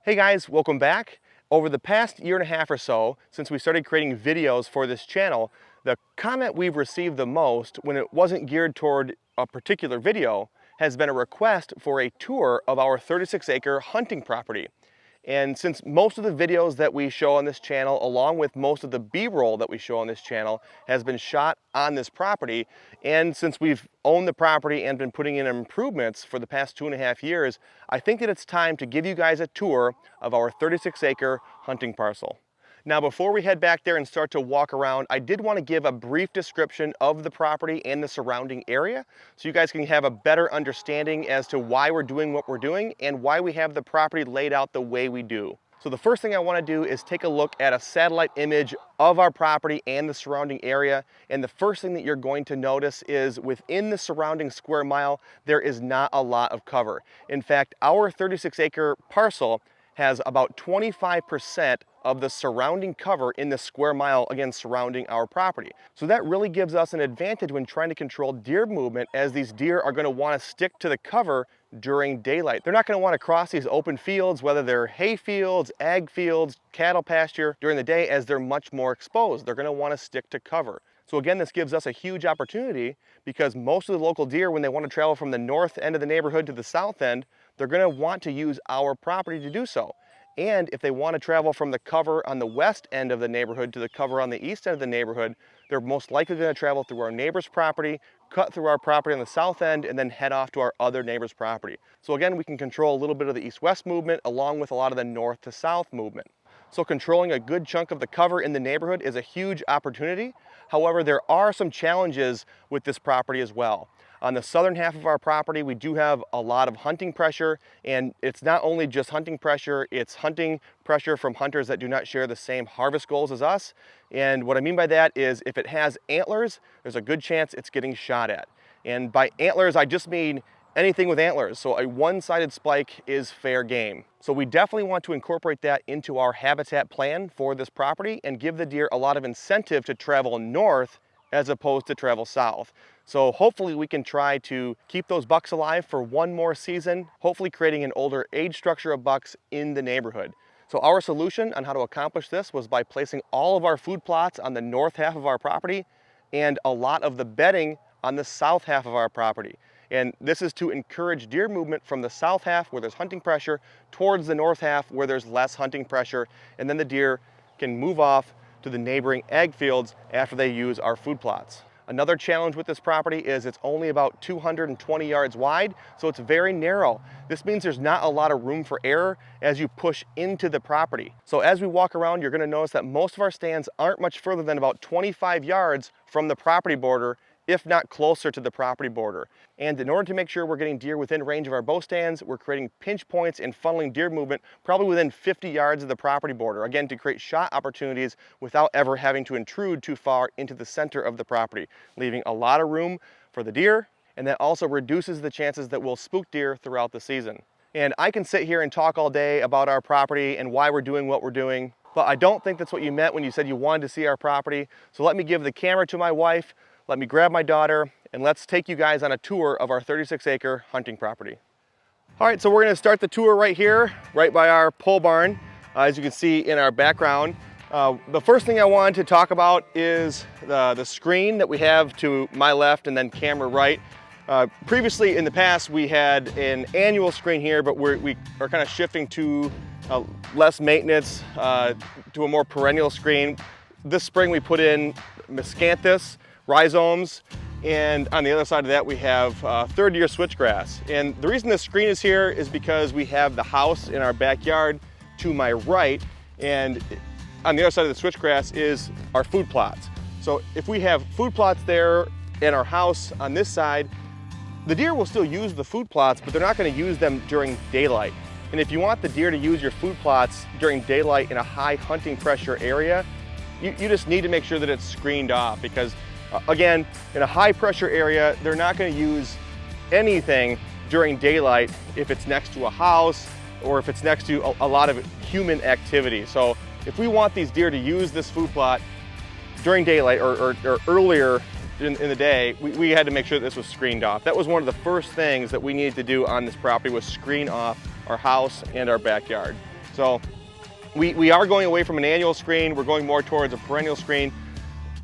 Hey guys, welcome back. Over the past year and a half or so, since we started creating videos for this channel, the comment we've received the most when it wasn't geared toward a particular video has been a request for a tour of our 36-acre hunting property. And since most of the videos that we show on this channel, along with most of the B-roll that we show on this channel, has been shot on this property, and since we've owned the property and been putting in improvements for the past 2.5 years, I think that it's time to give you guys a tour of our 36-acre hunting parcel. Now, before we head back there and start to walk around, I did want to give a brief description of the property and the surrounding area so you guys can have a better understanding as to why we're doing what we're doing and why we have the property laid out the way we do. So the first thing I want to do is take a look at a satellite image of our property and the surrounding area. And the first thing that you're going to notice is within the surrounding square mile, there is not a lot of cover. In fact, our 36-acre parcel has about 25% of the surrounding cover in the square mile, again, surrounding our property. So that really gives us an advantage when trying to control deer movement, as these deer are going to want to stick to the cover during daylight. They're not going to want to cross these open fields, whether they're hay fields, ag fields, cattle pasture, during the day, as they're much more exposed. They're going to want to stick to cover. So again, this gives us a huge opportunity because most of the local deer, when they want to travel from the north end of the neighborhood to the south end, they're going to want to use our property to do so. And if they want to travel from the cover on the west end of the neighborhood to the cover on the east end of the neighborhood, they're most likely going to travel through our neighbor's property, cut through our property on the south end, and then head off to our other neighbor's property. So again, we can control a little bit of the east-west movement along with a lot of the north to south movement. So controlling a good chunk of the cover in the neighborhood is a huge opportunity. However, there are some challenges with this property as well. On the southern half of our property, we do have a lot of hunting pressure, and it's not only just hunting pressure, it's hunting pressure from hunters that do not share the same harvest goals as us. And what I mean by that is if it has antlers, there's a good chance it's getting shot at. And by antlers, I just mean anything with antlers. So a one-sided spike is fair game. So we definitely want to incorporate that into our habitat plan for this property and give the deer a lot of incentive to travel north as opposed to travel south. So hopefully we can try to keep those bucks alive for one more season, hopefully creating an older age structure of bucks in the neighborhood. So our solution on how to accomplish this was by placing all of our food plots on the north half of our property and a lot of the bedding on the south half of our property. And this is to encourage deer movement from the south half where there's hunting pressure towards the north half where there's less hunting pressure, and then the deer can move off to the neighboring ag fields after they use our food plots. Another challenge with this property is it's only about 220 yards wide, so it's very narrow. This means there's not a lot of room for error as you push into the property. So as we walk around, you're going to notice that most of our stands aren't much further than about 25 yards from the property border, if not closer to the property border. And in order to make sure we're getting deer within range of our bow stands, we're creating pinch points and funneling deer movement probably within 50 yards of the property border, again, to create shot opportunities without ever having to intrude too far into the center of the property, leaving a lot of room for the deer, and that also reduces the chances that we'll spook deer throughout the season. And I can sit here and talk all day about our property and why we're doing what we're doing, but I don't think that's what you meant when you said you wanted to see our property. So let me give the camera to my wife, let me grab my daughter, and let's take you guys on a tour of our 36-acre hunting property. All right, so we're gonna start the tour right here, right by our pole barn, as you can see in our background. The first thing I wanted to talk about is the screen that we have to my left and then camera right. Previously in the past, we had an annual screen here, but we are kind of shifting to less maintenance, to a more perennial screen. This spring we put in miscanthus, rhizomes, and on the other side of that we have third-year switchgrass. And the reason this screen is here is because we have the house in our backyard to my right, and on the other side of the switchgrass is our food plots. So if we have food plots there and our house on this side, the deer will still use the food plots, but they're not going to use them during daylight. And if you want the deer to use your food plots during daylight in a high hunting pressure area, you just need to make sure that it's screened off, because again, in a high pressure area, they're not going to use anything during daylight if it's next to a house or if it's next to a lot of human activity. So if we want these deer to use this food plot during daylight or earlier in the day, we had to make sure that this was screened off. That was one of the first things that we needed to do on this property, was screen off our house and our backyard. So we are going away from an annual screen. We're going more towards a perennial screen.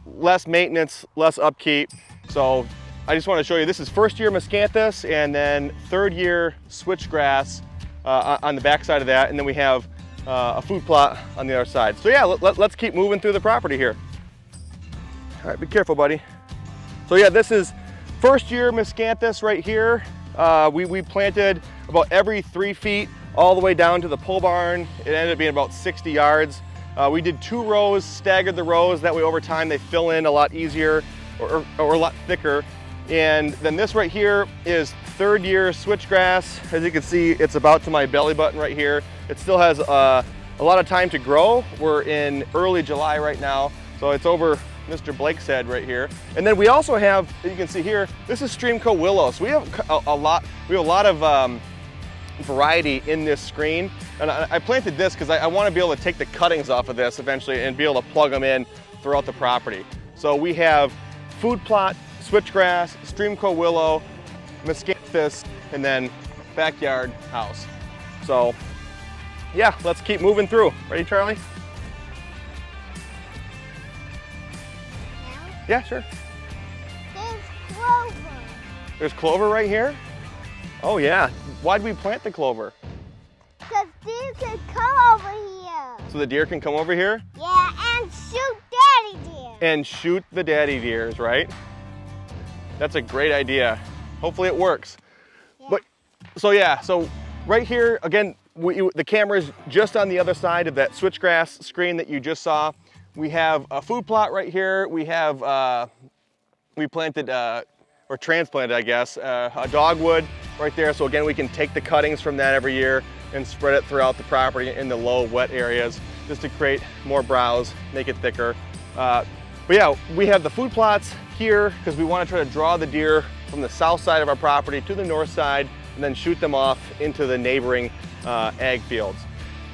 Less maintenance, less upkeep. So I just want to show you, this is first year Miscanthus and then third year Switchgrass on the back side of that. And then we have a food plot on the other side. So yeah, let's keep moving through the property here. All right, be careful, buddy. So yeah, this is first year Miscanthus right here. We planted about every 3 feet all the way down to the pole barn. It ended up being about 60 yards. We did 2 rows, staggered the rows. That way over time they fill in a lot easier or a lot thicker. And then this right here is third year Switchgrass. As you can see, it's about to my belly button right here. It still has a lot of time to grow. We're in early July right now. So it's over Mr. Blake's head right here. And then we also have, you can see here, this is Streamco willow. So we have a lot of variety in this screen. And I planted this because I want to be able to take the cuttings off of this eventually and be able to plug them in throughout the property. So we have food plot, Switchgrass, Streamco willow, Miscanthus, and then backyard house. So yeah, let's keep moving through. Ready, Charlie? Yeah, sure. There's clover. There's clover right here? Oh yeah. Why'd we plant the clover? Because deer can come over here. So the deer can come over here? Yeah, and shoot daddy deer. And shoot the daddy deers, right? That's a great idea. Hopefully it works. Yeah. But so right here, again, the camera is just on the other side of that Switchgrass screen that you just saw. We have a food plot right here. We have, we planted, or transplanted, I guess, a dogwood right there. So again, we can take the cuttings from that every year and spread it throughout the property in the low wet areas just to create more browse, make it thicker. But yeah, we have the food plots here because we want to try to draw the deer from the south side of our property to the north side and then shoot them off into the neighboring ag fields.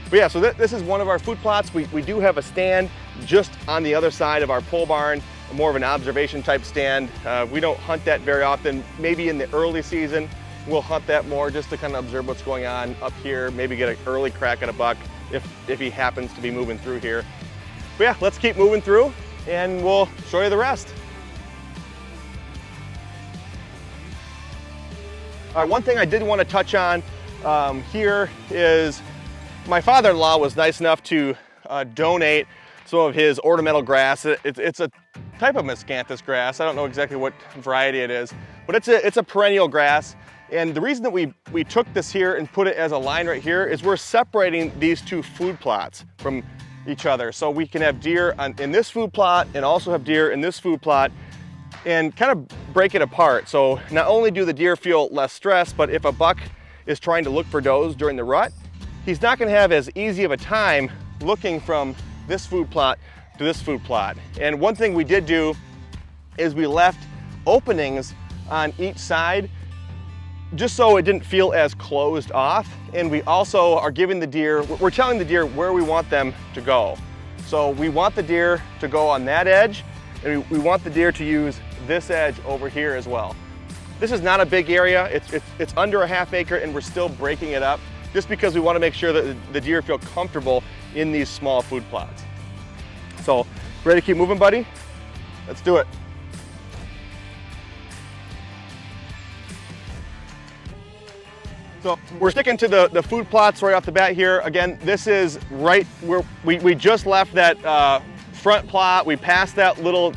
But yeah, so this is one of our food plots. We do have a stand just on the other side of our pole barn, more of an observation type stand. We don't hunt that very often. Maybe in the early season, we'll hunt that more just to kind of observe what's going on up here, maybe get an early crack at a buck if he happens to be moving through here. But yeah, let's keep moving through and we'll show you the rest. All right, one thing I did want to touch on here is my father-in-law was nice enough to donate some of his ornamental grass. It's a type of Miscanthus grass. I don't know exactly what variety it is, but it's a perennial grass. And the reason that we took this here and put it as a line right here is we're separating these 2 food plots from each other. So we can have deer in this food plot and also have deer in this food plot and kind of break it apart. So not only do the deer feel less stressed, but if a buck is trying to look for does during the rut, he's not gonna have as easy of a time looking from this food plot to this food plot. And one thing we did do is we left openings on each side just so it didn't feel as closed off. And we also are giving the deer, we're telling the deer where we want them to go. So we want the deer to go on that edge, and we want the deer to use this edge over here as well. This is not a big area. It's under a ½ acre, and we're still breaking it up just because we want to make sure that the deer feel comfortable in these small food plots. So, ready to keep moving, buddy? Let's do it. So we're sticking to the food plots right off the bat here. Again, this is right where we just left that front plot. We passed that little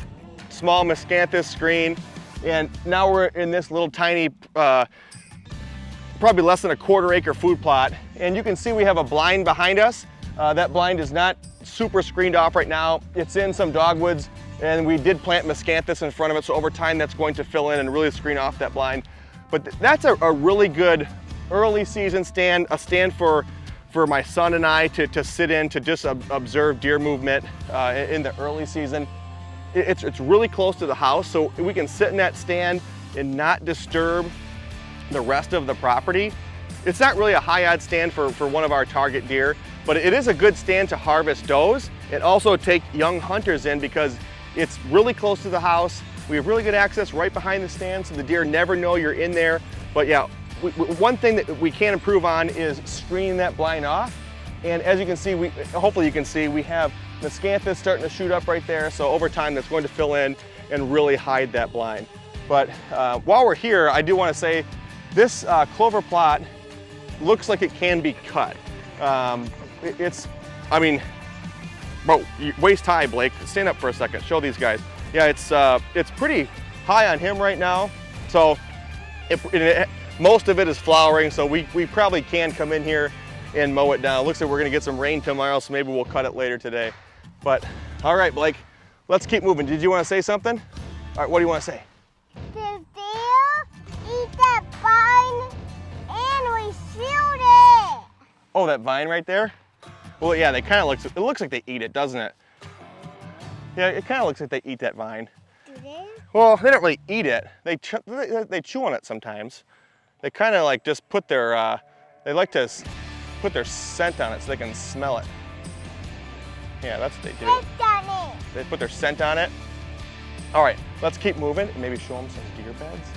small Miscanthus screen, and now we're in this little tiny, probably less than a ½ acre food plot. And you can see we have a blind behind us. That blind is not super screened off right now. It's in some dogwoods, and we did plant Miscanthus in front of it, so over time that's going to fill in and really screen off that blind. But that's a really good early season stand, a stand for my son and I to sit in to just observe deer movement in the early season. It's really close to the house, so we can sit in that stand and not disturb the rest of the property. It's not really a high odd stand for one of our target deer, but it is a good stand to harvest does and also take young hunters in because it's really close to the house. We have really good access right behind the stand, so the deer never know you're in there. But yeah, one thing that we can improve on is screening that blind off And as you can see, hopefully you can see, we have miscanthus starting to shoot up right there. So over time, that's going to fill in and really hide that blind. But while we're here, I do want to say this clover plot looks like it can be cut. It's, I mean, bro, waist high, Blake. Stand up for a second. Show these guys. Yeah, it's pretty high on him right now. So most of it is flowering. So we probably can come in here and mow it down. Looks like we're gonna get some rain tomorrow, so maybe we'll cut it later today. But all right, Blake, let's keep moving. Did you want to say something? All right, what do you want to say? The deer eat that vine and we shoot it. Oh, that vine right there? Well, yeah, it looks like they eat it, doesn't it? Yeah, it kind of looks like they eat that vine. Do they? Well, they don't really eat it. They chew on it sometimes. They kind of like just put their, they like to put their scent on it so they can smell it. Yeah, that's what they do. They put their scent on it. All right, let's keep moving and maybe show them some deer beds.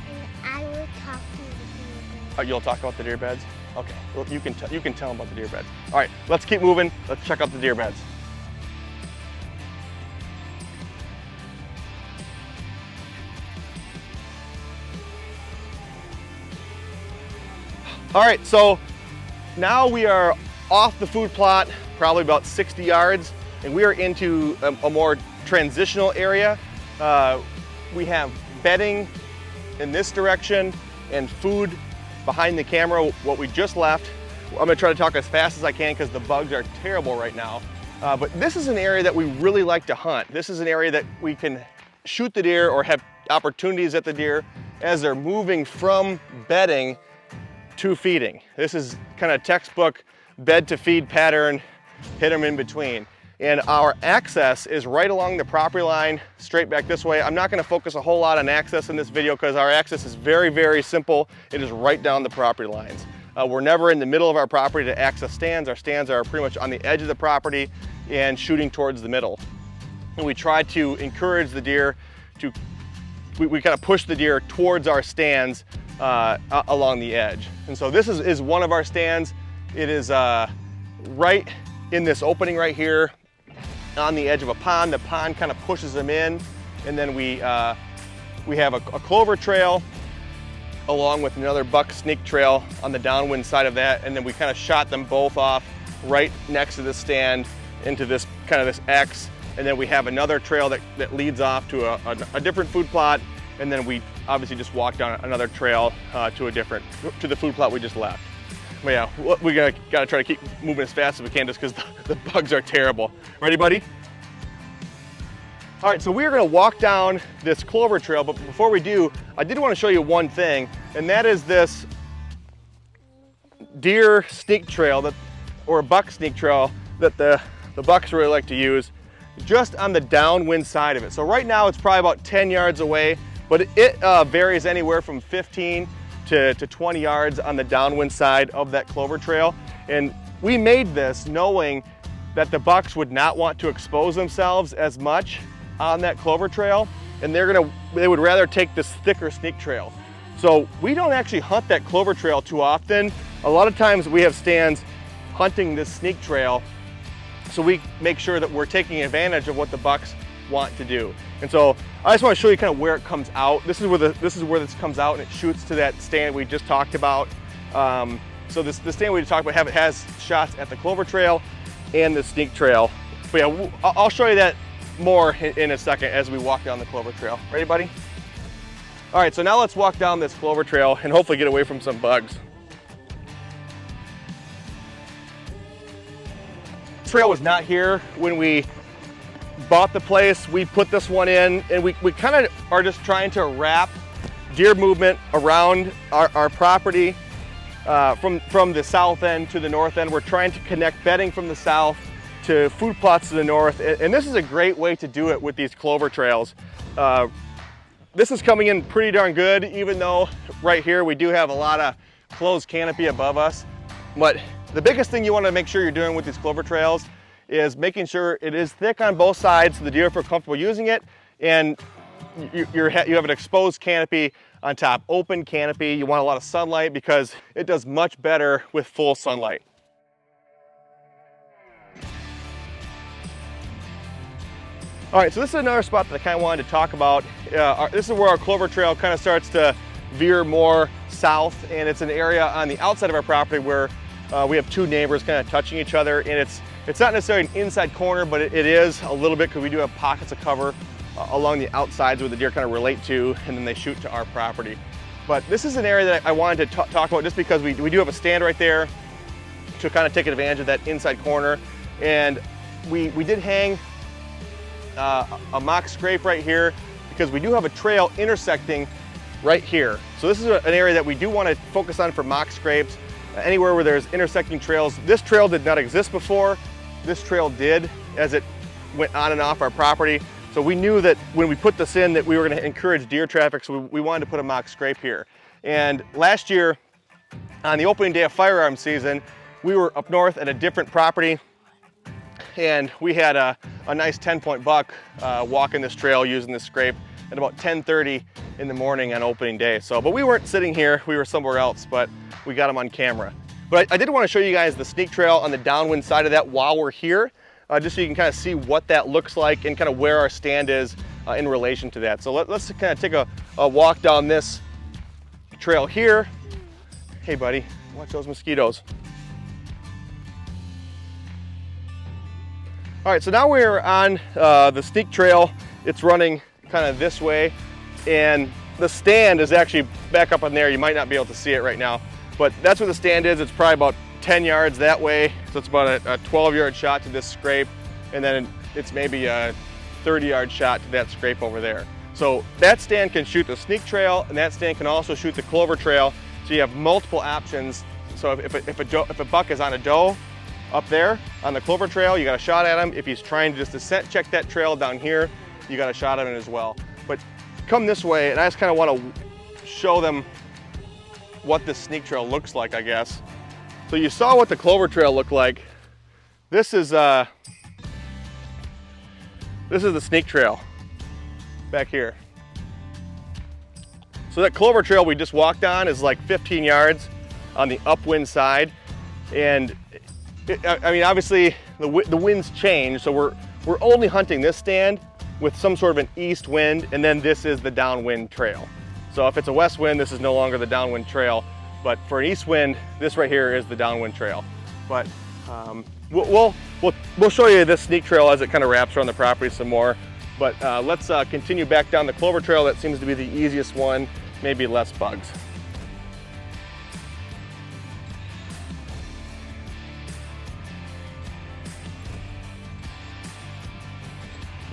And I will talk to the deer beds. Oh, you'll talk about the deer beds? Okay, well, you can tell them about the deer beds. All right, let's keep moving. Let's check out the deer beds. All right, so now we are off the food plot, probably about 60 yards, and we are into a more transitional area. We have bedding in this direction and food behind the camera, what we just left. I'm gonna try to talk as fast as I can because the bugs are terrible right now. But this is an area that we really like to hunt. This is an area that we can shoot the deer or have opportunities at the deer as they're moving from bedding to feeding. This is kind of textbook bed to feed pattern, hit them in between. And our access is right along the property line, straight back this way. I'm not gonna focus a whole lot on access in this video because our access is very, very simple. It is right down the property lines. We're never in the middle of our property to access stands. Our stands are pretty much on the edge of the property and shooting towards the middle. And we try to encourage the deer to, we kind of push the deer towards our stands along the edge. And so this is one of our stands. It is right in this opening right here on the edge of a pond. The pond kind of pushes them in, and then we have a clover trail along with another buck sneak trail on the downwind side of that, and then we kind of shot them both off right next to the stand into this kind of this X, and then we have another trail that leads off to a different food plot, and then we obviously just walk down another trail to the food plot we just left. But yeah, we gotta try to keep moving as fast as we can just because the bugs are terrible. Ready, buddy? All right, so we're gonna walk down this clover trail, but before we do, I did want to show you one thing, and that is this deer sneak trail or buck sneak trail that the bucks really like to use just on the downwind side of it. So right now it's probably about 10 yards away, but it varies anywhere from 15 to 20 yards on the downwind side of that clover trail. And we made this knowing that the bucks would not want to expose themselves as much on that clover trail, and they would rather take this thicker sneak trail. So we don't actually hunt that clover trail too often. A lot of times we have stands hunting this sneak trail, so we make sure that we're taking advantage of what the bucks want to do. And so I just want to show you kind of where it comes out. This is where this comes out, and it shoots to that stand we just talked about. So the stand we just talked about has shots at the clover trail and the sneak trail. But yeah, I'll show you that more in a second as we walk down the clover trail. Ready, buddy? All right, so now let's walk down this clover trail and hopefully get away from some bugs. This trail was not here when we bought the place. We put this one in, and we kind of are just trying to wrap deer movement around our property from the south end to the north end. We're trying to connect bedding from the south to food plots to the north, and this is a great way to do it with these clover trails. This is coming in pretty darn good, even though right here we do have a lot of closed canopy above us. But the biggest thing you want to make sure you're doing with these clover trails is making sure it is thick on both sides so the deer feel comfortable using it, and you have an exposed canopy on top, open canopy. You want a lot of sunlight because it does much better with full sunlight. All right, so this is another spot that I kind of wanted to talk about. This is where our Clover Trail kind of starts to veer more south, and it's an area on the outside of our property where we have two neighbors kind of touching each other, and it's not necessarily an inside corner, but it is a little bit because we do have pockets of cover along the outsides where the deer kind of relate to, and then they shoot to our property. But this is an area that I wanted to talk about just because we do have a stand right there to kind of take advantage of that inside corner. And we did hang a mock scrape right here because we do have a trail intersecting right here. So this is an area that we do want to focus on for mock scrapes. Anywhere where there's intersecting trails. This trail did not exist before. This trail did as it went on and off our property. So we knew that when we put this in that we were going to encourage deer traffic, so we wanted to put a mock scrape here. And last year, on the opening day of firearm season, we were up north at a different property, and we had a nice 10-point buck walking this trail using this scrape at about 10:30 in the morning on opening day. So, but we weren't sitting here, we were somewhere else, but we got him on camera. But I did want to show you guys the sneak trail on the downwind side of that while we're here. Just so you can kind of see what that looks like and kind of where our stand is in relation to that. So let's kind of take a walk down this trail here. Hey buddy, watch those mosquitoes. All right, so now we're on the sneak trail. It's running kind of this way, and the stand is actually back up on there. You might not be able to see it right now, but that's where the stand is. It's probably about 10 yards that way, so it's about a 12-yard shot to this scrape, and then it's maybe a 30-yard shot to that scrape over there. So that stand can shoot the sneak trail, and that stand can also shoot the Clover Trail, so you have multiple options. So if a buck is on a doe up there on the Clover Trail, you got a shot at him. If he's trying to just descent check that trail down here, you got a shot at him as well. But come this way, and I just kind of want to show them what this sneak trail looks like, I guess. So you saw what the Clover Trail looked like. This is the sneak trail back here. So that Clover Trail we just walked on is like 15 yards on the upwind side, and I mean obviously the winds change, so we're only hunting this stand with some sort of an east wind, and then this is the downwind trail. So if it's a west wind, this is no longer the downwind trail. But for an east wind, this right here is the downwind trail. But we'll show you this sneak trail as it kind of wraps around the property some more. But let's continue back down the Clover Trail. That seems to be the easiest one, maybe less bugs.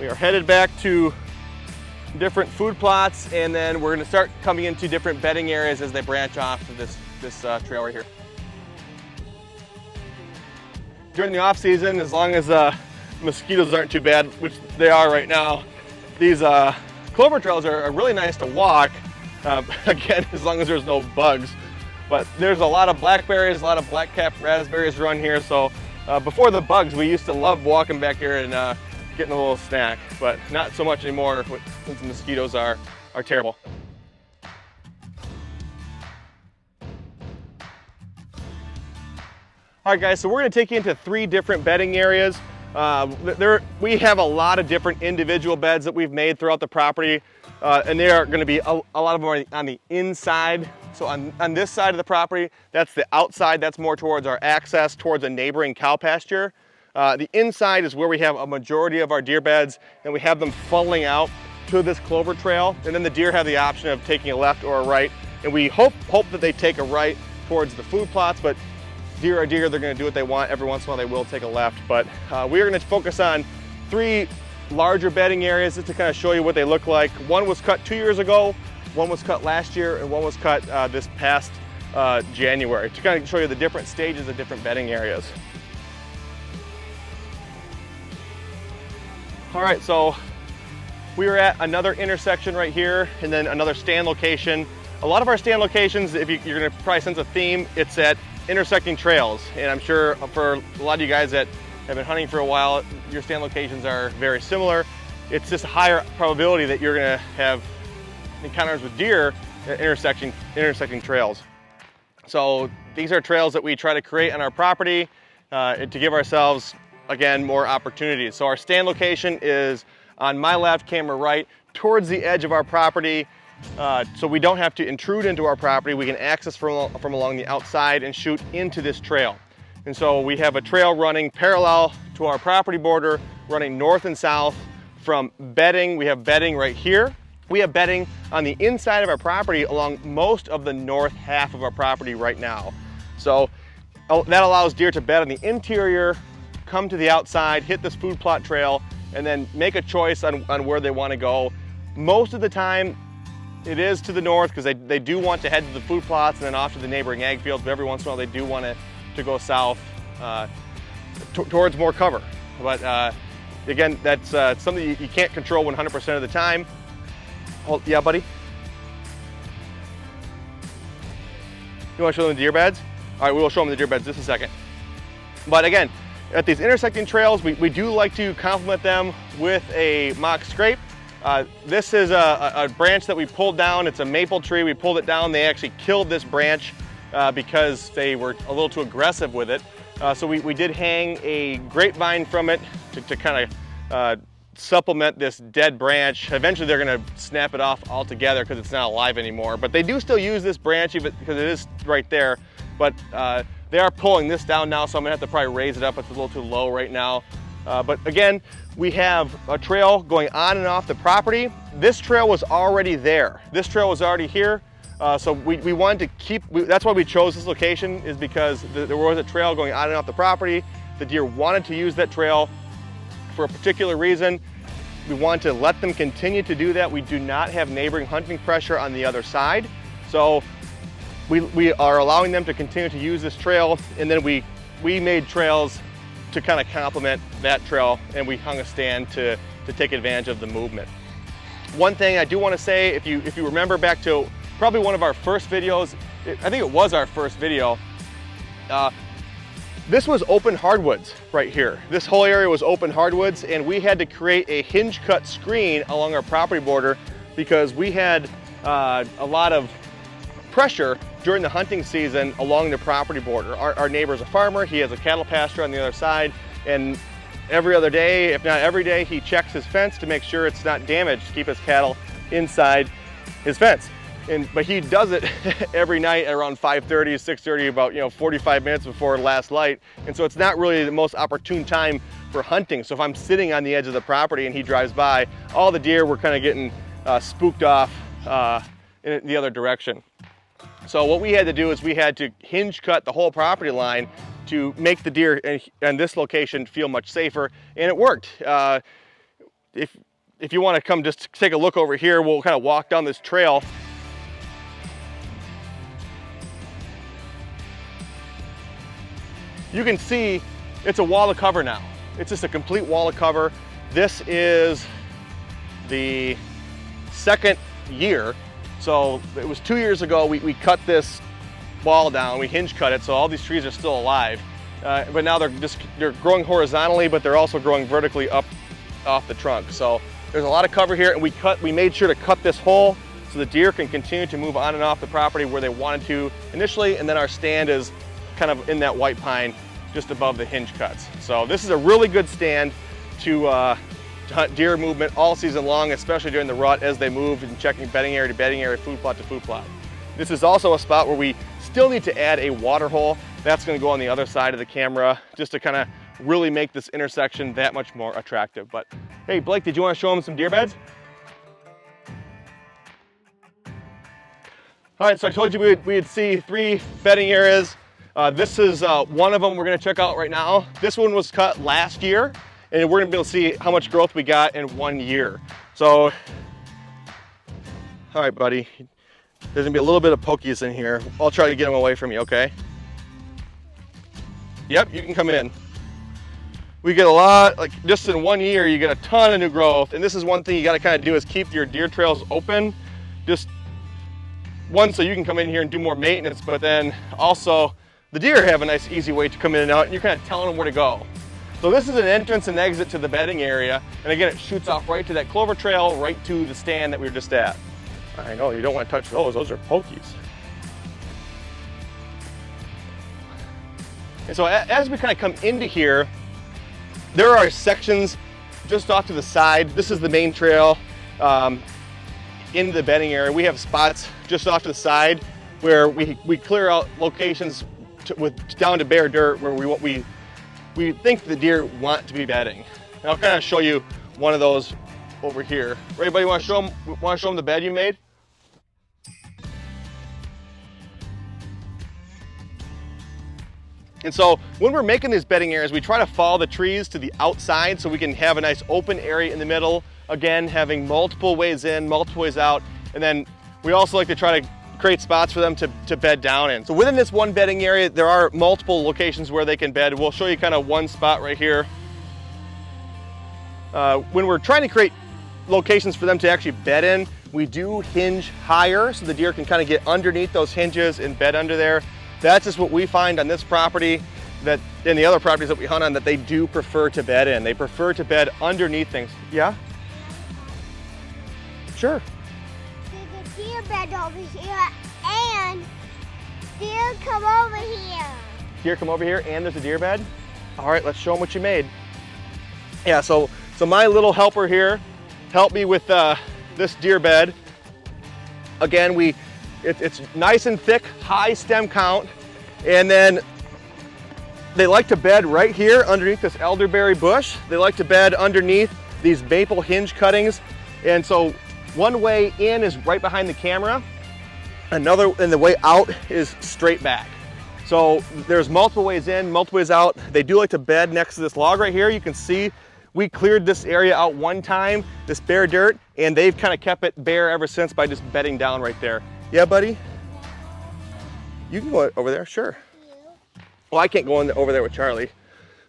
We are headed back to different food plots, and then we're going to start coming into different bedding areas as they branch off to this trail right here. During the off season, as long as mosquitoes aren't too bad, which they are right now, these Clover Trails are really nice to walk, again, as long as there's no bugs. But there's a lot of blackberries, a lot of black-capped raspberries run here, so before the bugs, we used to love walking back here and getting a little snack, but not so much anymore since the mosquitoes are terrible. All right guys, so we're gonna take you into 3 different bedding areas. We have a lot of different individual beds that we've made throughout the property, and they are gonna be, a lot of them are on the inside. So on this side of the property, that's the outside, that's more towards our access towards a neighboring cow pasture. The inside is where we have a majority of our deer beds, and we have them funneling out to this Clover Trail, and then the deer have the option of taking a left or a right, and we hope that they take a right towards the food plots, but deer are deer, they're going to do what they want. Every once in a while they will take a left, but we are going to focus on 3 larger bedding areas just to kind of show you what they look like. One was cut 2 years ago, one was cut last year, and one was cut this past January, to kind of show you the different stages of different bedding areas. All right, so we are at another intersection right here, and then another stand location. A lot of our stand locations, if you're gonna probably sense a theme, it's at intersecting trails. And I'm sure for a lot of you guys that have been hunting for a while, your stand locations are very similar. It's just a higher probability that you're gonna have encounters with deer at intersecting trails. So these are trails that we try to create on our property to give ourselves, again, more opportunities. So our stand location is on my left, camera right, towards the edge of our property. So we don't have to intrude into our property. We can access from along the outside and shoot into this trail. And so we have a trail running parallel to our property border, running north and south from bedding. We have bedding right here. We have bedding on the inside of our property along most of the north half of our property right now. So that allows deer to bed on the interior, come to the outside, hit this food plot trail, and then make a choice on where they want to go. Most of the time, it is to the north because they do want to head to the food plots and then off to the neighboring ag fields, but every once in a while they do want to go south towards more cover. But again, that's something you can't control 100% of the time. Yeah, buddy? You want to show them the deer beds? All right, we will show them the deer beds just a second. But again, at these intersecting trails, we do like to complement them with a mock scrape. This is a branch that we pulled down. It's a maple tree. We pulled it down. They actually killed this branch because they were a little too aggressive with it. So we did hang a grapevine from it to kind of supplement this dead branch. Eventually they're going to snap it off altogether because it's not alive anymore. But they do still use this branch even because it is right there. But they are pulling this down now, so I'm going to have to probably raise it up. It's a little too low right now. But again, we have a trail going on and off the property. This trail was already there. This trail was already here. So we wanted to keep, that's why we chose this location, is because there was a trail going on and off the property. The deer wanted to use that trail for a particular reason. We want to let them continue to do that. We do not have neighboring hunting pressure on the other side. So we are allowing them to continue to use this trail, and then we made trails to kind of complement that trail, and we hung a stand to take advantage of the movement. One thing I do want to say, if you remember back to probably one of our first videos, I think it was our first video, this was open hardwoods right here. This whole area was open hardwoods, and we had to create a hinge cut screen along our property border because we had a lot of pressure during the hunting season along the property border. Our neighbor's a farmer. He has a cattle pasture on the other side, and every other day, if not every day, he checks his fence to make sure it's not damaged, to keep his cattle inside his fence. But he does it every night around 5:30, 6:30, about 45 minutes before last light. And so it's not really the most opportune time for hunting. So if I'm sitting on the edge of the property and he drives by, all the deer were kind of getting spooked off in the other direction. So what we had to do is we had to hinge cut the whole property line to make the deer in this location feel much safer, and it worked. If you want to come just take a look over here, we'll kind of walk down this trail. You can see it's a wall of cover now. It's just a complete wall of cover. This is the second year. So it was 2 years ago we cut this wall down, we hinge cut it, so all these trees are still alive. But now they're growing horizontally, but they're also growing vertically up off the trunk. So there's a lot of cover here, and we made sure to cut this hole so the deer can continue to move on and off the property where they wanted to initially, and then our stand is kind of in that white pine just above the hinge cuts. So this is a really good stand to hunt deer movement all season long, especially during the rut as they move and checking bedding area to bedding area, food plot to food plot. This is also a spot where we still need to add a water hole. That's going to go on the other side of the camera just to kind of really make this intersection that much more attractive. But hey, Blake, did you want to show them some deer beds? All right, so I told you we'd see 3 bedding areas. This is one of them we're going to check out right now. This one was cut last year, and we're going to be able to see how much growth we got in 1 year. So, all right, buddy. There's going to be a little bit of pokies in here. I'll try to get them away from you, okay? Yep, you can come in. We get a lot, like just in 1 year, you get a ton of new growth. And this is one thing you got to kind of do is keep your deer trails open. Just one, so you can come in here and do more maintenance, but then also the deer have a nice easy way to come in and out, and you're kind of telling them where to go. So this is an entrance and exit to the bedding area. And again, it shoots off right to that Clover Trail, right to the stand that we were just at. I know, you don't want to touch those. Those are pokies. And so as we kind of come into here, there are sections just off to the side. This is the main trail into the bedding area. We have spots just off to the side where we clear out locations down to bare dirt where we think the deer want to be bedding. And I'll kind of show you one of those over here. Everybody want to show them the bed you made? And so when we're making these bedding areas, we try to follow the trees to the outside so we can have a nice open area in the middle. Again, having multiple ways in, multiple ways out. And then we also like to try to create spots for them to bed down in. So within this one bedding area, there are multiple locations where they can bed. We'll show you kind of one spot right here. When we're trying to create locations for them to actually bed in, we do hinge higher so the deer can kind of get underneath those hinges and bed under there. That's just what we find on this property, that in the other properties that we hunt on, that they do prefer to bed in. They prefer to bed underneath things. Yeah? Sure. There's a deer bed over here, and deer come over here. Deer come over here, and there's a deer bed? All right, let's show them what you made. Yeah, so my little helper here helped me with this deer bed. Again, it's nice and thick, high stem count, and then they like to bed right here underneath this elderberry bush. They like to bed underneath these maple hinge cuttings. And so one way in is right behind the camera, and the way out is straight back. So there's multiple ways in, multiple ways out. They do like to bed next to this log right here. You can see we cleared this area out one time, this bare dirt, and they've kind of kept it bare ever since by just bedding down right there. Yeah, buddy? You can go over there, sure. Well, I can't go over there with Charlie.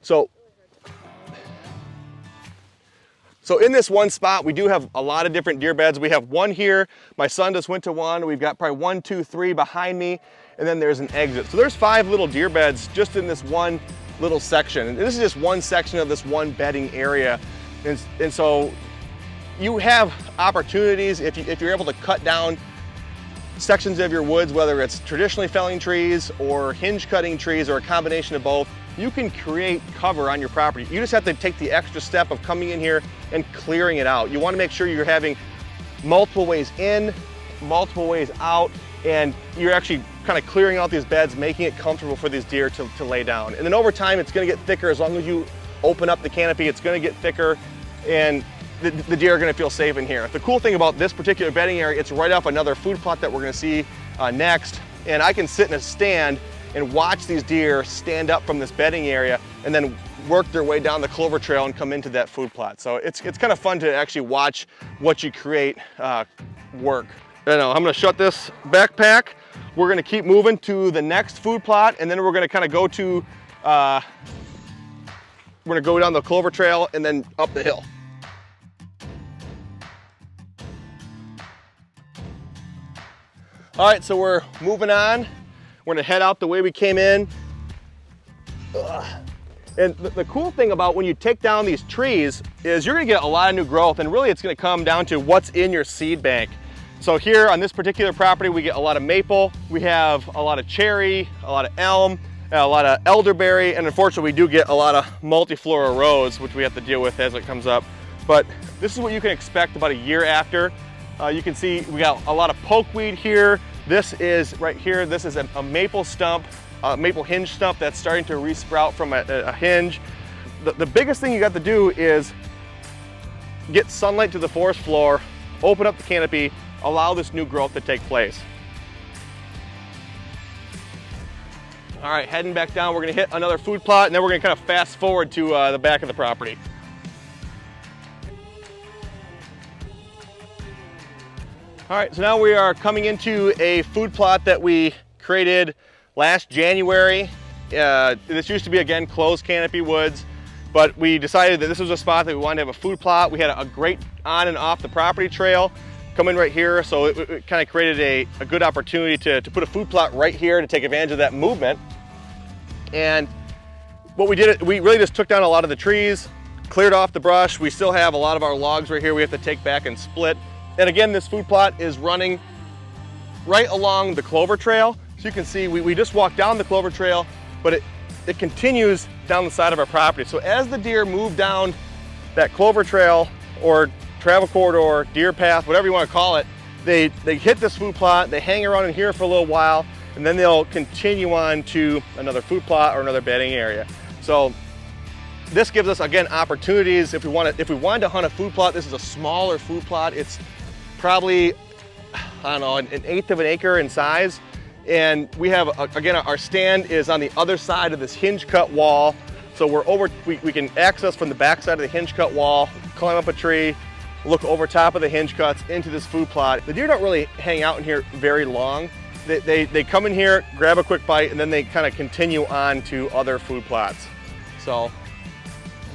So in this one spot, we do have a lot of different deer beds. We have one here. My son just went to one. We've got probably 1, 2, 3 behind me, and then there's an exit. So there's 5 little deer beds just in this one little section. And this is just one section of this one bedding area. And so you have opportunities if you're able to cut down sections of your woods, whether it's traditionally felling trees or hinge cutting trees or a combination of both. You can create cover on your property. You just have to take the extra step of coming in here and clearing it out. You want to make sure you're having multiple ways in, multiple ways out, and you're actually kind of clearing out these beds, making it comfortable for these deer to lay down. And then over time, it's going to get thicker. As long as you open up the canopy, it's going to get thicker, and the deer are going to feel safe in here. The cool thing about this particular bedding area, it's right off another food plot that we're going to see next, and I can sit in a stand and watch these deer stand up from this bedding area and then work their way down the Clover Trail and come into that food plot. So it's kind of fun to actually watch what you create work. I know, I'm going to shut this backpack. We're going to keep moving to the next food plot, and then we're going to kind of go to we're going to go down the Clover Trail and then up the hill. All right, so we're moving on. We're gonna head out the way we came in. And the cool thing about when you take down these trees is you're gonna get a lot of new growth, and really it's gonna come down to what's in your seed bank. So here on this particular property, we get a lot of maple, we have a lot of cherry, a lot of elm, a lot of elderberry, and unfortunately we do get a lot of multiflora rose, which we have to deal with as it comes up. But this is what you can expect about a year after. You can see we got a lot of pokeweed here. This is right here, this is a maple stump, maple hinge stump that's starting to resprout from a hinge. The biggest thing you got to do is get sunlight to the forest floor, open up the canopy, allow this new growth to take place. All right, heading back down, we're gonna hit another food plot, and then we're gonna kind of fast forward to the back of the property. All right, so now we are coming into a food plot that we created last January. This used to be, again, closed canopy woods, but we decided that this was a spot that we wanted to have a food plot. We had a great on and off the property trail coming right here, so it kind of created a good opportunity to put a food plot right here to take advantage of that movement. And what we did, we really just took down a lot of the trees, cleared off the brush. We still have a lot of our logs right here we have to take back and split. And again, this food plot is running right along the Clover Trail. So you can see we just walked down the Clover Trail, but it continues down the side of our property. So as the deer move down that Clover Trail or travel corridor, deer path, whatever you want to call it, they hit this food plot, they hang around in here for a little while, and then they'll continue on to another food plot or another bedding area. So this gives us, again, opportunities. If we wanted to hunt a food plot, this is a smaller food plot. It's probably, I don't know, an 1/8 of an acre in size. And we have, again, our stand is on the other side of this hinge cut wall. So we can access from the back side of the hinge cut wall, climb up a tree, look over top of the hinge cuts into this food plot. The deer don't really hang out in here very long. They come in here, grab a quick bite, and then they kind of continue on to other food plots. So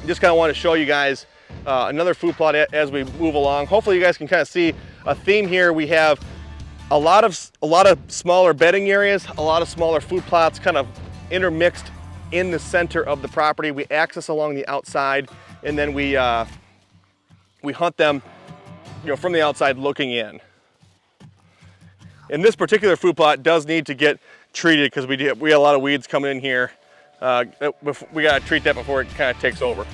just kind of want to show you guys another food plot as we move along. Hopefully you guys can kind of see a theme here. We have a lot of smaller bedding areas, a lot of smaller food plots kind of intermixed in the center of the property. We access along the outside, and then we hunt them, from the outside looking in. And this particular food plot does need to get treated because we got a lot of weeds coming in here. We got to treat that before it kind of takes over.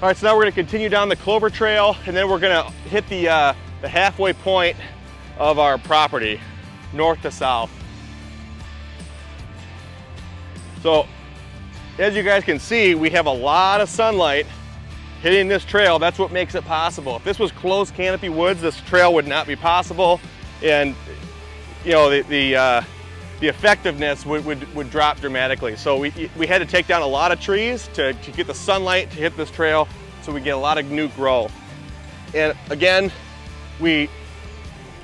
All right, so now we're going to continue down the Clover Trail, and then we're going to hit the halfway point of our property, north to south. So as you guys can see, we have a lot of sunlight hitting this trail. That's what makes it possible. If this was closed canopy woods, this trail would not be possible, and the effectiveness would drop dramatically. So we had to take down a lot of trees to get the sunlight to hit this trail, so we get a lot of new growth. And again, we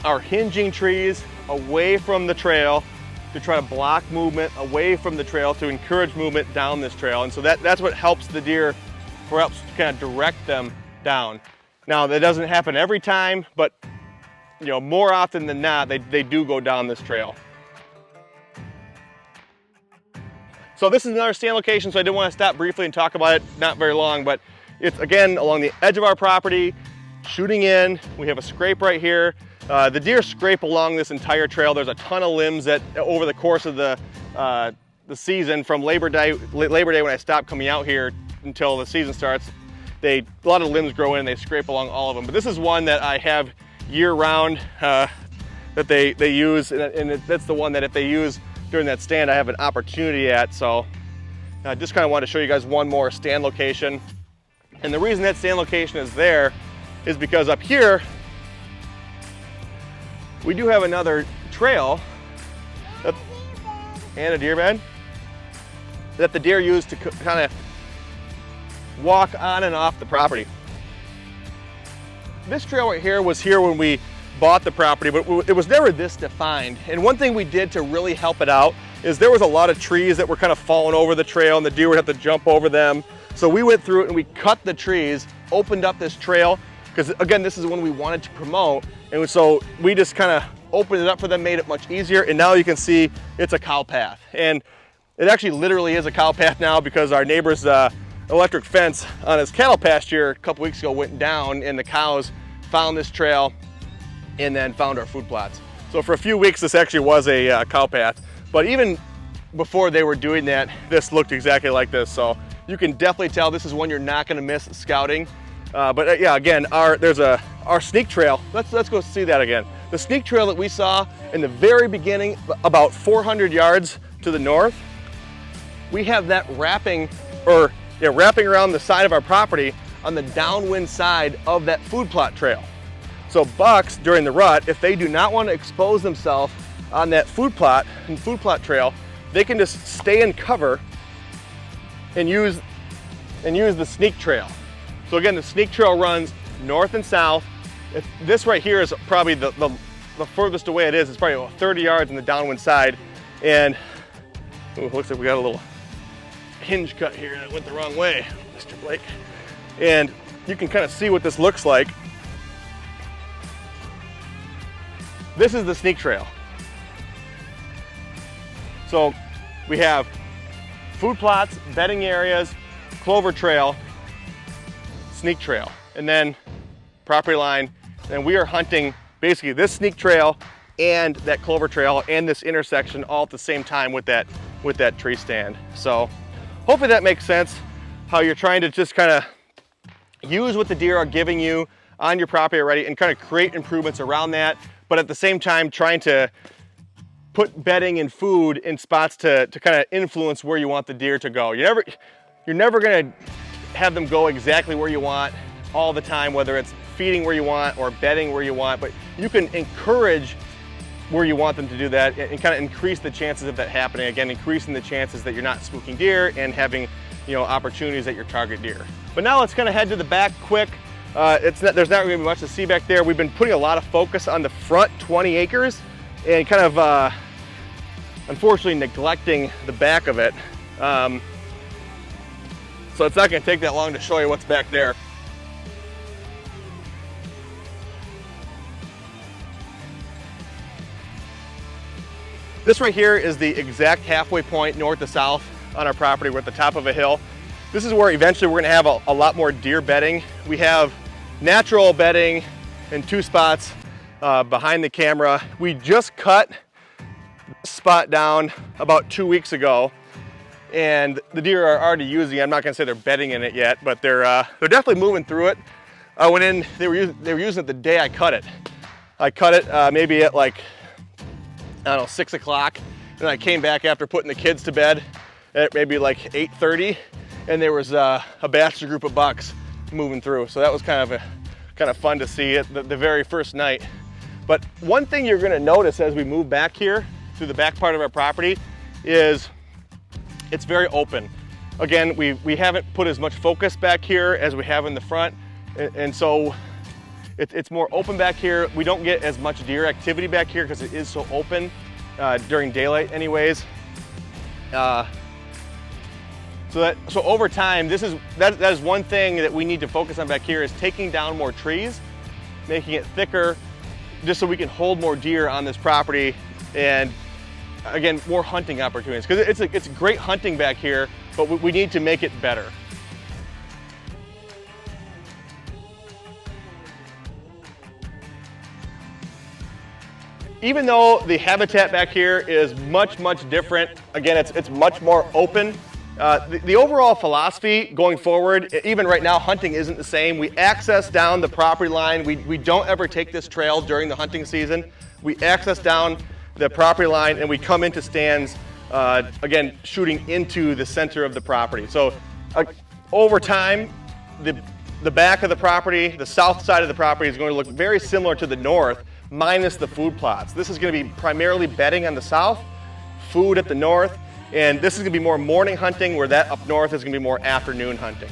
are hinging trees away from the trail to try to block movement away from the trail to encourage movement down this trail. And so that's what helps the deer, or helps kind of direct them down. Now, that doesn't happen every time, but more often than not, they do go down this trail. So this is another stand location, so I did want to stop briefly and talk about it, not very long, but it's, again, along the edge of our property, shooting in. We have a scrape right here. The deer scrape along this entire trail. There's a ton of limbs that over the course of the season, from Labor Day when I stopped coming out here until the season starts, a lot of limbs grow in and they scrape along all of them. But this is one that I have year round that they use, and that's the one that if they use during that stand, I have an opportunity at. So I just kind of wanted to show you guys one more stand location. And the reason that stand location is there is because up here, we do have another trail and a deer bed that the deer use to kind of walk on and off the property. This trail right here was here when we bought the property, but it was never this defined. And one thing we did to really help it out is there was a lot of trees that were kind of falling over the trail, and the deer would have to jump over them. So we went through it and we cut the trees, opened up this trail, because again, this is one we wanted to promote. And so we just kind of opened it up for them, made it much easier. And now you can see it's a cow path. And it actually literally is a cow path now, because our neighbor's electric fence on his cattle pasture a couple weeks ago went down, and the cows found this trail and then found our food plots. So for a few weeks, this actually was a cow path. But even before they were doing that, this looked exactly like this. So you can definitely tell this is one you're not going to miss scouting. But yeah, again, there's our sneak trail. Let's go see that again. The sneak trail that we saw in the very beginning, about 400 yards to the north, we have that wrapping around the side of our property on the downwind side of that food plot trail. So bucks during the rut, if they do not want to expose themselves on that food plot and food plot trail, they can just stay in cover and use the sneak trail. So again, the sneak trail runs north and south. This right here is probably the furthest away it is. It's probably about 30 yards on the downwind side. And it looks like we got a little hinge cut here that went the wrong way, Mr. Blake. And you can kind of see what this looks like. This is the sneak trail. So we have food plots, bedding areas, Clover Trail, sneak trail, and then property line. And we are hunting basically this sneak trail and that Clover Trail and this intersection all at the same time with that tree stand. So hopefully that makes sense. how you're trying to just kind of use what the deer are giving you on your property already and kind of create improvements around that, but at the same time trying to put bedding and food in spots to kind of influence where you want the deer to go. You're never gonna have them go exactly where you want all the time, whether it's feeding where you want or bedding where you want, but you can encourage where you want them to do that and kind of increase the chances of that happening. Again, increasing the chances that you're not spooking deer and having, you know, opportunities at your target deer. But now let's kind of head to the back quick. There's not really much to see back there. We've been putting a lot of focus on the front 20 acres and kind of, unfortunately, neglecting the back of it. So it's not gonna take that long to show you what's back there. This right here is the exact halfway point north to south on our property. We're at the top of a hill. This is where eventually we're gonna have a lot more deer bedding. We have natural bedding in 2 spots behind the camera. We just cut this spot down about 2 weeks ago, and the deer are already using it. I'm not gonna say they're bedding in it yet, but they're definitely moving through it. I went in, they were using it the day I cut it. I cut it maybe at like, I don't know, 6 o'clock, and I came back after putting the kids to bed at maybe like 8:30, and there was a bastard group of bucks moving through. So that was kind of fun to see it the very first night. But one thing you're gonna notice as we move back here through the back part of our property is it's very open. Again, we haven't put as much focus back here as we have in the front, and so it's more open back here. We don't get as much deer activity back here because it is so open during daylight anyways. So over time, that is one thing that we need to focus on back here, is taking down more trees, making it thicker, just so we can hold more deer on this property, and again, more hunting opportunities. Because it's great hunting back here, but we need to make it better. Even though the habitat back here is much different, again, it's much more open. The overall philosophy going forward, even right now, hunting isn't the same. We access down the property line. We don't ever take this trail during the hunting season. We access down the property line and we come into stands, again, shooting into the center of the property. So over time, the back of the property, the south side of the property is going to look very similar to the north, minus the food plots. This is going to be primarily bedding on the south, food at the north, and this is going to be more morning hunting, where that up north is going to be more afternoon hunting.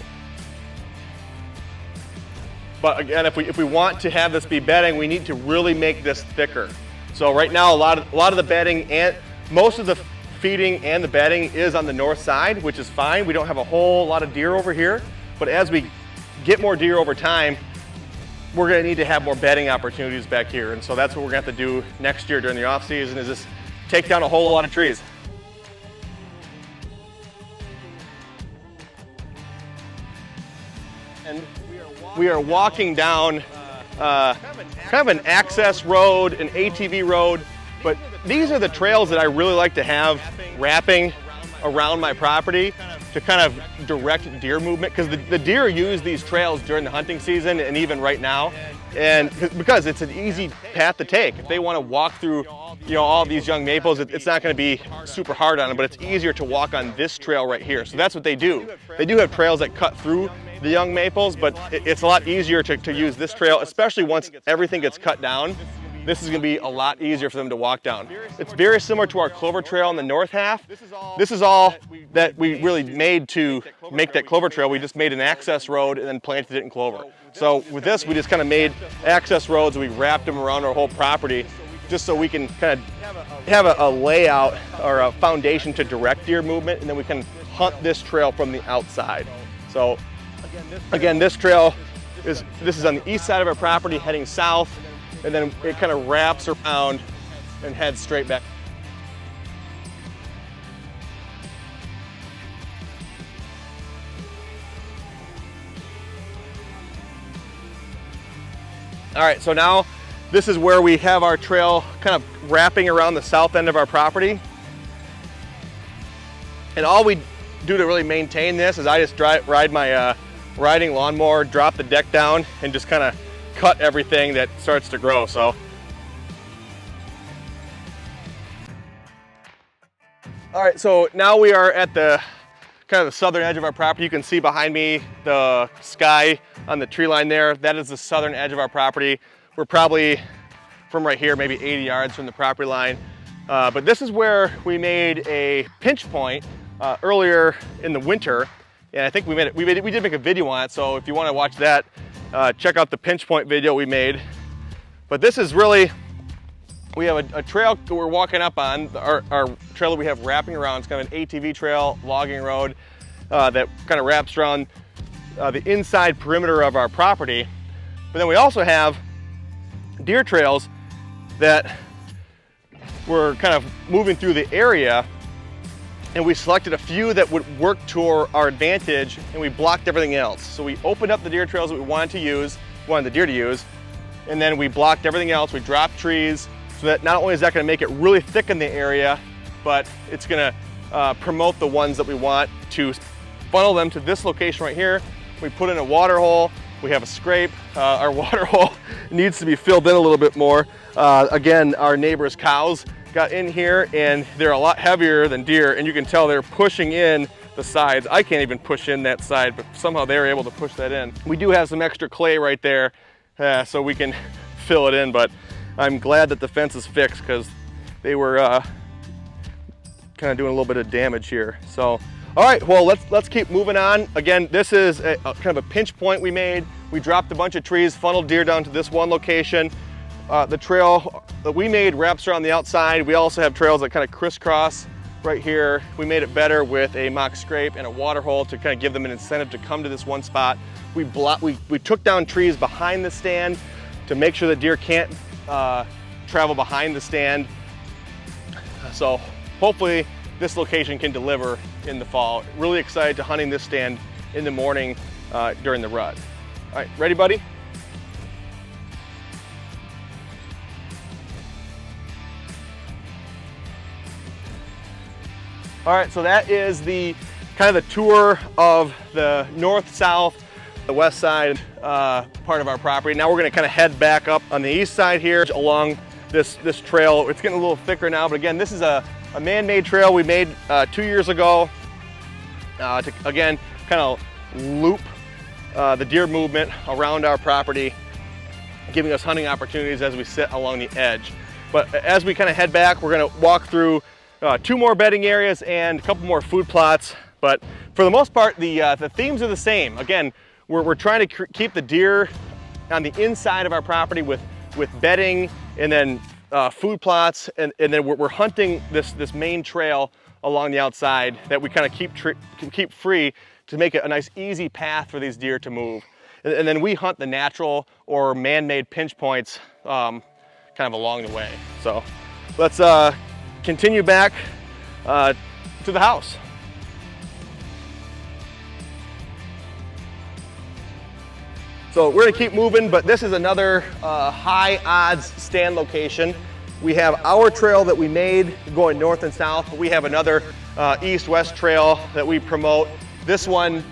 But again, if we want to have this be bedding, we need to really make this thicker. So right now, a lot of the bedding and most of the feeding and the bedding is on the north side, which is fine. We don't have a whole lot of deer over here, but as we get more deer over time, we're going to need to have more bedding opportunities back here. And so that's what we're going to have to do next year during the off season, is just take down a whole lot of trees. And we are walking down kind of an access road, an ATV road, but these are the trails that I really like to have wrapping around my property to kind of direct deer movement, because the deer use these trails during the hunting season and even right now, and because it's an easy path to take. If they want to walk through, you know, all these young maples, it's not going to be super hard on them, but it's easier to walk on this trail right here. So that's what they do. They do have trails that cut through the young maples, but it's a lot easier to use this trail, especially once everything gets cut down. This is going to be a lot easier for them to walk down. It's very similar to our Clover Trail in the north half. This is all that we really made to make that Clover Trail. We just made an access road and then planted it in clover. So with this, we just kind of made access roads. We wrapped them around our whole property just so we can kind of have a layout or a foundation to direct deer movement, and then we can hunt this trail from the outside. So again, this trail is on the east side of our property heading south, and then it kind of wraps around and heads straight back. All right, so now this is where we have our trail kind of wrapping around the south end of our property. And all we do to really maintain this is I just ride my riding lawnmower, drop the deck down, and just kind of cut everything that starts to grow. So. All right, so now we are at the kind of the southern edge of our property. You can see behind me the sky on the tree line there. That is the southern edge of our property. We're probably from right here, maybe 80 yards from the property line. But this is where we made a pinch point earlier in the winter. And I think we did make a video on it. So if you want to watch that, check out the pinch point video we made. But this is really, we have a trail that we're walking up on, our trail that we have wrapping around. It's kind of an ATV trail, logging road that kind of wraps around the inside perimeter of our property. But then we also have deer trails that we're kind of moving through the area, and we selected a few that would work to our advantage, and we blocked everything else. So we opened up the deer trails that we wanted the deer to use, and then we blocked everything else. We dropped trees, so that not only is that going to make it really thick in the area, but it's going to promote the ones that we want to funnel them to this location right here. We put in a water hole. We have a scrape. Our water hole needs to be filled in a little bit more. Again, our neighbor's cows got in here, and they're a lot heavier than deer, and you can tell they're pushing in the sides. I can't even push in that side, but somehow they were able to push that in. We do have some extra clay right there, so we can fill it in, but I'm glad that the fence is fixed because they were kind of doing a little bit of damage here. So, all right, well, let's keep moving on. Again, this is a kind of a pinch point we made. We dropped a bunch of trees, funneled deer down to this one location. The trail that we made wraps around the outside. We also have trails that kind of crisscross right here. We made it better with a mock scrape and a water hole to kind of give them an incentive to come to this one spot. We took down trees behind the stand to make sure that deer can't travel behind the stand. So hopefully this location can deliver in the fall. Really excited to hunting this stand in the morning during the rut. All right, ready, buddy? All right, so that is the kind of the tour of the north-south, the west side part of our property. Now we're gonna kind of head back up on the east side here along this trail. It's getting a little thicker now, but again, this is a man-made trail we made 2 years ago to, again, kind of loop the deer movement around our property, giving us hunting opportunities as we sit along the edge. But as we kind of head back, we're gonna walk through 2 more bedding areas and a couple more food plots. But for the most part, the themes are the same. Again, we're trying to keep the deer on the inside of our property with bedding and then food plots, and then we're hunting this main trail along the outside that we kind of keep free to make it a nice easy path for these deer to move. And then we hunt the natural or man-made pinch points kind of along the way. So let's continue back to the house. So we're gonna keep moving, but this is another high odds stand location. We have our trail that we made going north and south, but we have another east-west trail that we promote. This one,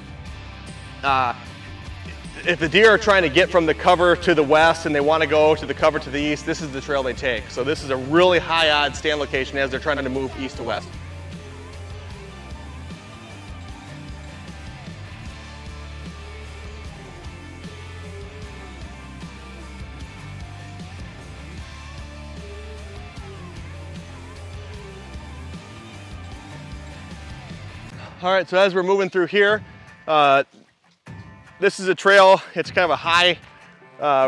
if the deer are trying to get from the cover to the west and they want to go to the cover to the east, this is the trail they take. So this is a really high odds stand location as they're trying to move east to west. All right, so as we're moving through here, this is a trail. It's kind of a high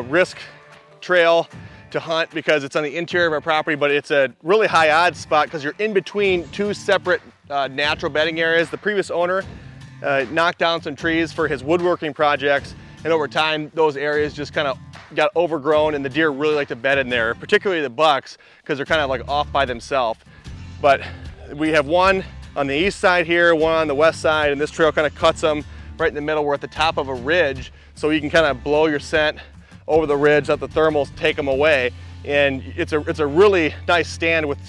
risk trail to hunt because it's on the interior of our property, but it's a really high odds spot because you're in between 2 separate natural bedding areas. The previous owner knocked down some trees for his woodworking projects, and over time those areas just kind of got overgrown, and the deer really like to bed in there, particularly the bucks, because they're kind of like off by themselves. But we have one on the east side here, one on the west side, and this trail kind of cuts them right in the middle. We're at the top of a ridge, so you can kind of blow your scent over the ridge, let the thermals take them away, and it's a really nice stand with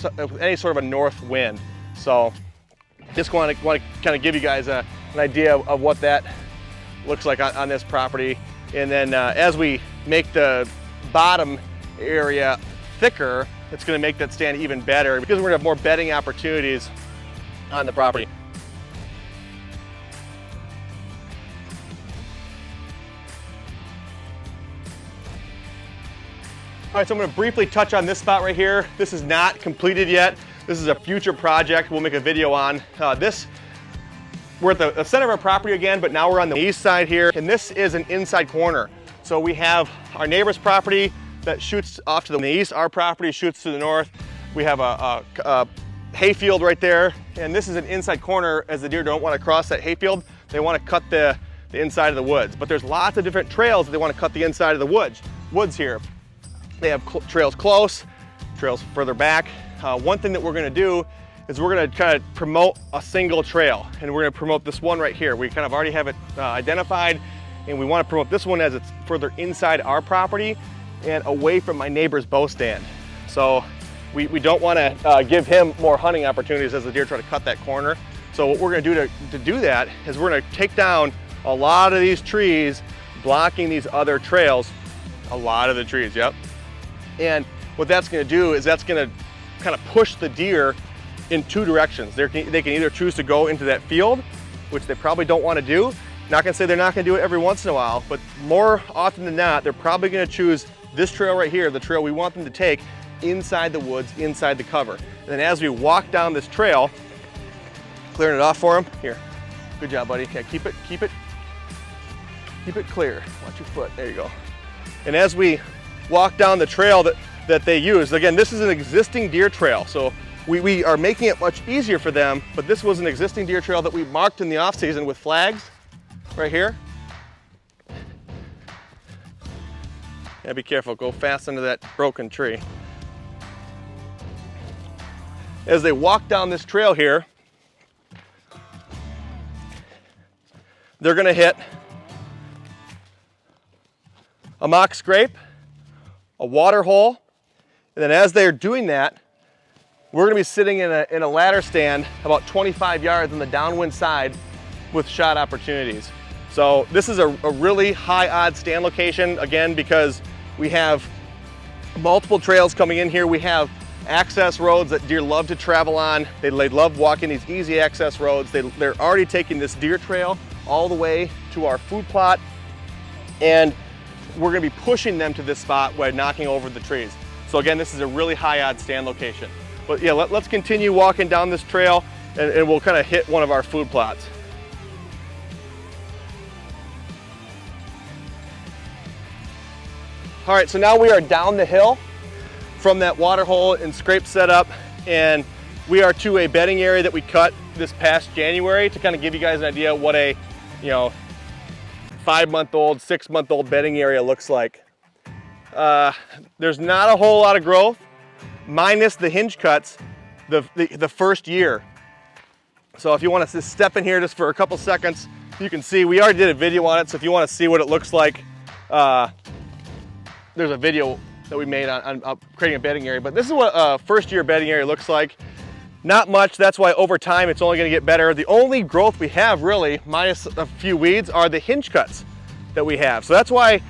any sort of a north wind. So Just want to kind of give you guys an idea of what that looks like on this property. And then as we make the bottom area thicker, it's going to make that stand even better because we're going to have more bedding opportunities on the property. All right, so I'm going to briefly touch on this spot right here. This is not completed yet. This is a future project we'll make a video on. We're at the center of our property again, but now we're on the east side here, and this is an inside corner. So we have our neighbor's property that shoots off to the east, our property shoots to the north. We have a hayfield right there, and this is an inside corner as the deer don't want to cross that hayfield. They want to cut the inside of the woods, but there's lots of different trails that they want to cut the inside of the woods here. They have trails close, trails further back. One thing that we're going to do is we're going to kind of promote a single trail, and we're going to promote this one right here. We kind of already have it identified, and we want to promote this one as it's further inside our property and away from my neighbor's bow stand. So we don't want to give him more hunting opportunities as the deer try to cut that corner. So what we're going to do to do that is we're going to take down a lot of these trees blocking these other trails. A lot of the trees, yep. And what that's going to do is that's going to kind of push the deer in two directions. They can either choose to go into that field, which they probably don't want to do. Not going to say they're not going to do it every once in a while, but more often than not, they're probably going to choose this trail right here, the trail we want them to take inside the woods, inside the cover. And then as we walk down this trail, clearing it off for them. Here, good job, buddy. Okay, keep it clear. Watch your foot. There you go. And as we walk down the trail that they use, again, this is an existing deer trail, so we are making it much easier for them, but this was an existing deer trail that we marked in the off season with flags right here. Yeah, be careful, go fast into that broken tree. As they walk down this trail here, they're gonna hit a mock scrape, a water hole, and then as they're doing that, we're gonna be sitting in a ladder stand about 25 yards on the downwind side with shot opportunities. So this is a really high odds stand location, again, because we have multiple trails coming in here. We have access roads that deer love to travel on. They love walking these easy access roads. They're already taking this deer trail all the way to our food plot, and we're gonna be pushing them to this spot by knocking over the trees. So again, this is a really high odds stand location. But yeah, let's continue walking down this trail, and we'll kind of hit one of our food plots. All right, so now we are down the hill from that water hole and scrape setup, and we are to a bedding area that we cut this past January to kind of give you guys an idea what a 5-month-old, 6-month-old bedding area looks like. There's not a whole lot of growth, minus the hinge cuts the first year. So if you want to just step in here just for a couple seconds, you can see we already did a video on it. So if you want to see what it looks like, there's a video that we made on creating a bedding area. But this is what a first year bedding area looks like. Not much, that's why over time it's only gonna get better. The only growth we have really, minus a few weeds, are the hinge cuts that we have. So that's why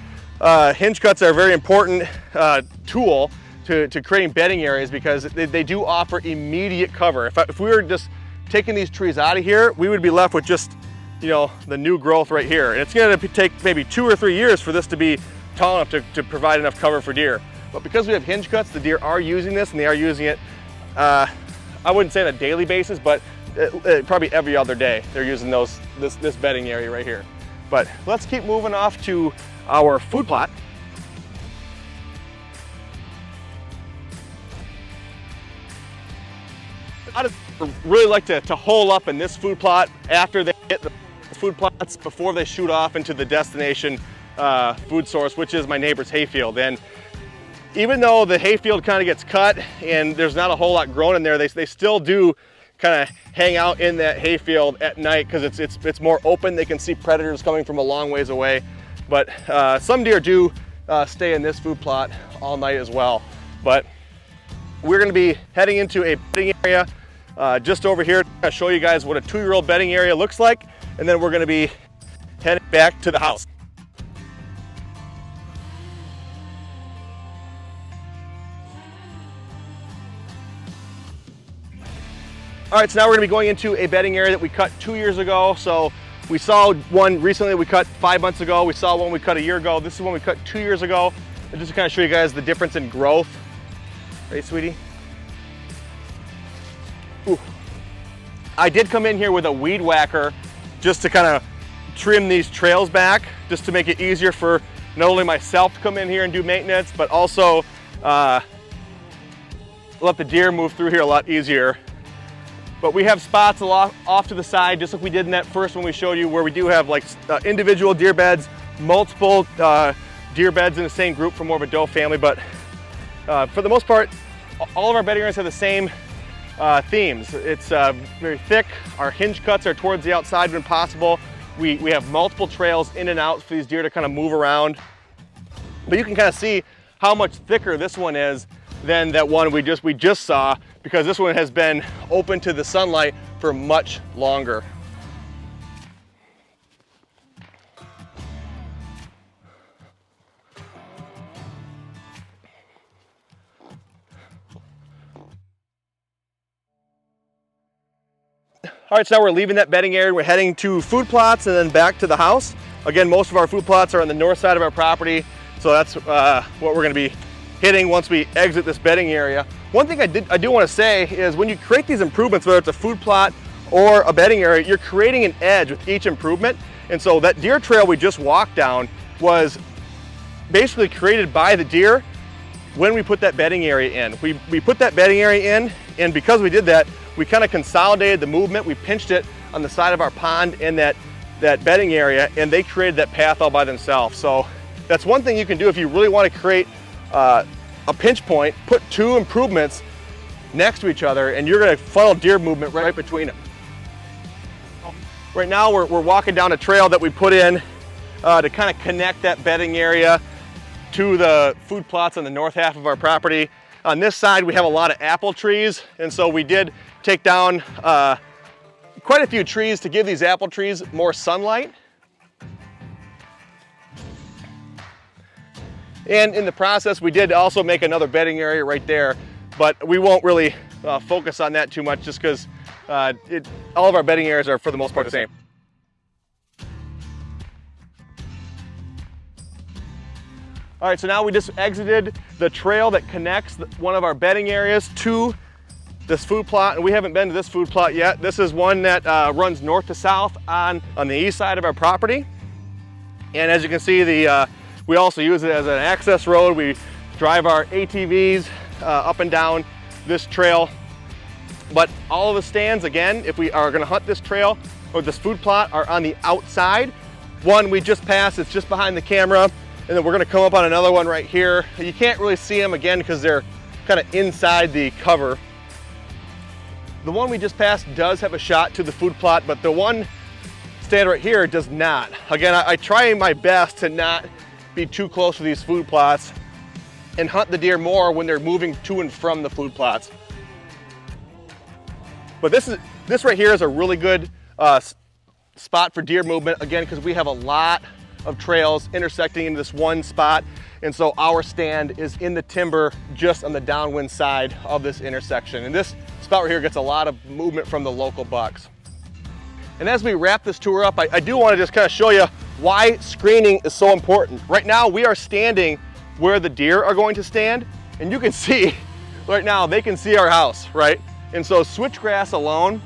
hinge cuts are a very important tool to creating bedding areas, because they do offer immediate cover. If we were just taking these trees out of here, we would be left with just the new growth right here. And it's gonna take maybe 2 or 3 years for this to be tall enough to provide enough cover for deer. But because we have hinge cuts, the deer are using this, and they are using it, I wouldn't say on a daily basis, but probably every other day they're using this bedding area right here. But let's keep moving off to our food plot. I just really like to hole up in this food plot after they hit the food plots, before they shoot off into the destination food source, which is my neighbor's hayfield. And even though the hayfield kind of gets cut and there's not a whole lot grown in there, they still do kind of hang out in that hayfield at night because it's more open. They can see predators coming from a long ways away. But some deer do stay in this food plot all night as well. But we're going to be heading into a bedding area just over here to show you guys what a 2-year-old bedding area looks like, and then we're going to be heading back to the house. All right, so now we're gonna be going into a bedding area that we cut 2 years ago. So we saw one recently we cut 5 months ago. We saw one we cut a year ago. This is one we cut 2 years ago. And just to kind of show you guys the difference in growth. Right, sweetie? Ooh. I did come in here with a weed whacker just to kind of trim these trails back, just to make it easier for not only myself to come in here and do maintenance, but also let the deer move through here a lot easier. But we have spots off to the side, just like we did in that first one we showed you, where we do have like individual deer beds, multiple deer beds in the same group for more of a doe family. But for the most part, all of our bedding areas have the same themes. It's very thick. Our hinge cuts are towards the outside when possible. We have multiple trails in and out for these deer to kind of move around. But you can kind of see how much thicker this one is than that one we just saw, because this one has been open to the sunlight for much longer. All right, so now we're leaving that bedding area. We're heading to food plots and then back to the house. Again, most of our food plots are on the north side of our property, so that's what we're gonna be hitting once we exit this bedding area. One thing I do want to say is when you create these improvements, whether it's a food plot or a bedding area, you're creating an edge with each improvement. And so that deer trail we just walked down was basically created by the deer when we put that bedding area in. We put that bedding area in, and because we did that, we kind of consolidated the movement. We pinched it on the side of our pond in that bedding area, and they created that path all by themselves. So that's one thing you can do if you really want to create a pinch point. Put two improvements next to each other, and you're going to funnel deer movement right between them. Right now we're walking down a trail that we put in to kind of connect that bedding area to the food plots on the north half of our property. On this side we have a lot of apple trees, and so we did take down quite a few trees to give these apple trees more sunlight. And in the process, we did also make another bedding area right there, but we won't really focus on that too much, just because all of our bedding areas are for the most part the same. All right, so now we just exited the trail that connects one of our bedding areas to this food plot, and we haven't been to this food plot yet. This is one that runs north to south on the east side of our property. And as you can see, we also use it as an access road. We drive our ATVs up and down this trail. But all of the stands, again, if we are gonna hunt this trail or this food plot, are on the outside. One we just passed, it's just behind the camera. And then we're gonna come up on another one right here. You can't really see them again because they're kind of inside the cover. The one we just passed does have a shot to the food plot, but the one stand right here does not. Again, I try my best to not be too close to these food plots and hunt the deer more when they're moving to and from the food plots. But this right here is a really good spot for deer movement, again, because we have a lot of trails intersecting into this one spot, and so our stand is in the timber just on the downwind side of this intersection. And this spot right here gets a lot of movement from the local bucks. And as we wrap this tour up, I do want to just kind of show you why screening is so important. Right now we are standing where the deer are going to stand, and you can see right now they can see our house, right? And so switchgrass alone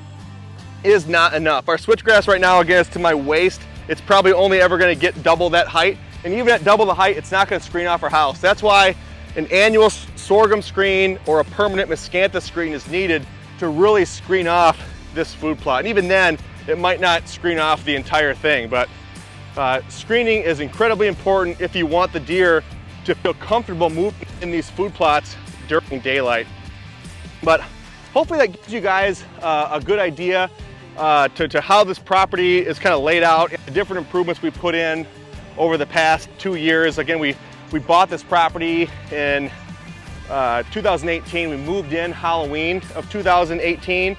is not enough. Our switchgrass right now, again, is to my waist. It's probably only ever going to get double that height, and even at double the height, it's not going to screen off our house. That's why an annual sorghum screen or a permanent miscanthus screen is needed to really screen off this food plot. And even then, it might not screen off the entire thing, but screening is incredibly important if you want the deer to feel comfortable moving in these food plots during daylight. But hopefully that gives you guys a good idea to how this property is kind of laid out, and the different improvements we put in over the past 2 years. Again, we bought this property in 2018. We moved in Halloween of 2018,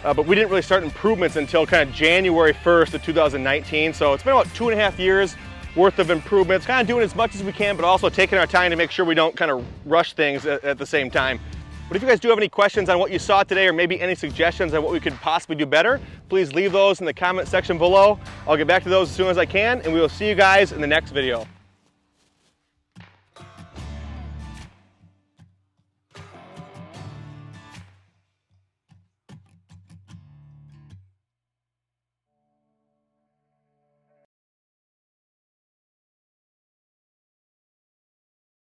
but we didn't really start improvements until kind of January 1st of 2019. So it's been about 2.5 years worth of improvements, kind of doing as much as we can, but also taking our time to make sure we don't kind of rush things at the same time. But if you guys do have any questions on what you saw today, or maybe any suggestions on what we could possibly do better, please leave those in the comment section below. I'll get back to those as soon as I can, and we will see you guys in the next video.